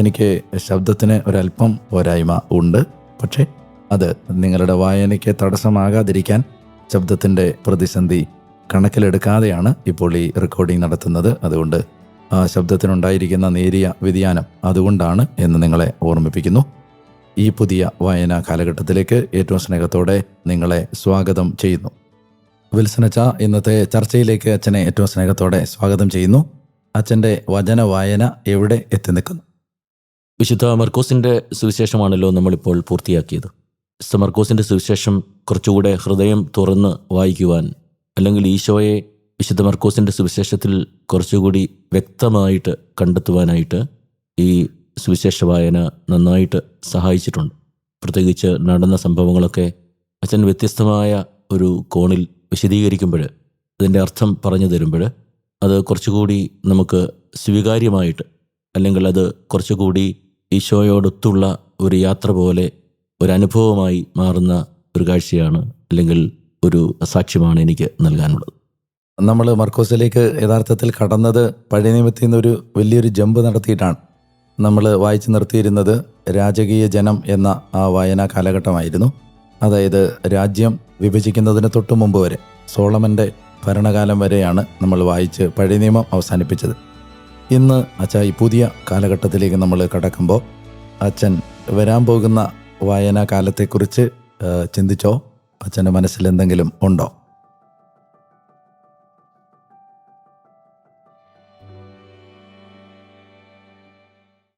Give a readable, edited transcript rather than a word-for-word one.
എനിക്ക് ശബ്ദത്തിന് ഒരല്പം പോരായ്മ ഉണ്ട്. പക്ഷേ അത് നിങ്ങളുടെ വായനയ്ക്ക് തടസ്സമാകാതിരിക്കാൻ ശബ്ദത്തിൻ്റെ പ്രതിസന്ധി കണക്കിലെടുക്കാതെയാണ് ഇപ്പോൾ ഈ റെക്കോർഡിംഗ് നടത്തുന്നത്. അതുകൊണ്ട് ആ ശബ്ദത്തിനുണ്ടായിരിക്കുന്ന നേരിയ വ്യതിയാനം അതുകൊണ്ടാണ് എന്ന് നിങ്ങളെ ഓർമ്മിപ്പിക്കുന്നു. ഈ പുതിയ വായനാ കാലഘട്ടത്തിലേക്ക് ഏറ്റവും സ്നേഹത്തോടെ നിങ്ങളെ സ്വാഗതം ചെയ്യുന്നു. വിൽസൺ അച്ഛ, ഇന്നത്തെ ചർച്ചയിലേക്ക് അച്ഛനെ ഏറ്റവും സ്നേഹത്തോടെ സ്വാഗതം ചെയ്യുന്നു. അച്ഛൻ്റെ വചന വായന എവിടെ എത്തി നിൽക്കുന്നു? വിശുദ്ധ മർക്കോസിൻ്റെ സുവിശേഷമാണല്ലോ നമ്മളിപ്പോൾ പൂർത്തിയാക്കിയത്. വിശുദ്ധ മർക്കോസിൻ്റെ സുവിശേഷം കുറച്ചുകൂടെ ഹൃദയം തുറന്ന് വായിക്കുവാൻ, അല്ലെങ്കിൽ ഈശോയെ വിശുദ്ധ മർക്കോസിൻ്റെ സുവിശേഷത്തിൽ കുറച്ചുകൂടി വ്യക്തമായിട്ട് കണ്ടെത്തുവാനായിട്ട് ഈ സുവിശേഷ വായന നന്നായിട്ട് സഹായിച്ചിട്ടുണ്ട്. പ്രത്യേകിച്ച് നടന്ന സംഭവങ്ങളൊക്കെ അച്ഛൻ വ്യത്യസ്തമായ ഒരു കോണിൽ വിശദീകരിക്കുമ്പോൾ, അതിൻ്റെ അർത്ഥം പറഞ്ഞു തരുമ്പോൾ അത് കുറച്ചുകൂടി നമുക്ക് സ്വീകാര്യമായിട്ട്, അല്ലെങ്കിൽ അത് കുറച്ചുകൂടി ഈശോയോടൊത്തുള്ള ഒരു യാത്ര പോലെ ഒരു അനുഭവമായി മാറുന്ന ഒരു കാഴ്ചയാണ്, അല്ലെങ്കിൽ ഒരു സാക്ഷ്യമാണ് എനിക്ക് നൽകാനുള്ളത്. നമ്മൾ മർക്കോസിലേക്ക് യഥാർത്ഥത്തിൽ കടന്നത് പഴയ നിയമത്തിൽ നിന്നൊരു വലിയൊരു ജമ്പ് നടത്തിയിട്ടാണ്. നമ്മൾ വായിച്ചു നിർത്തിയിരുന്നത് രാജകീയ ജനം എന്ന ആ വായനാ കാലഘട്ടമായിരുന്നു. അതായത് രാജ്യം വിഭജിക്കുന്നതിന് തൊട്ട് മുമ്പ് വരെ, സോളമൻ്റെ ഭരണകാലം വരെയാണ് നമ്മൾ വായിച്ച് പഴയ നിയമം അവസാനിപ്പിച്ചത്. ഇന്ന് അച്ഛൻ ഈ പുതിയ കാലഘട്ടത്തിലേക്ക് നമ്മൾ കടക്കുമ്പോൾ അച്ഛൻ വരാൻ പോകുന്ന വായനാ കാലത്തെക്കുറിച്ച് ചിന്തിച്ചോ? അച്ഛൻ്റെ മനസ്സിൽ എന്തെങ്കിലും ഉണ്ടോ?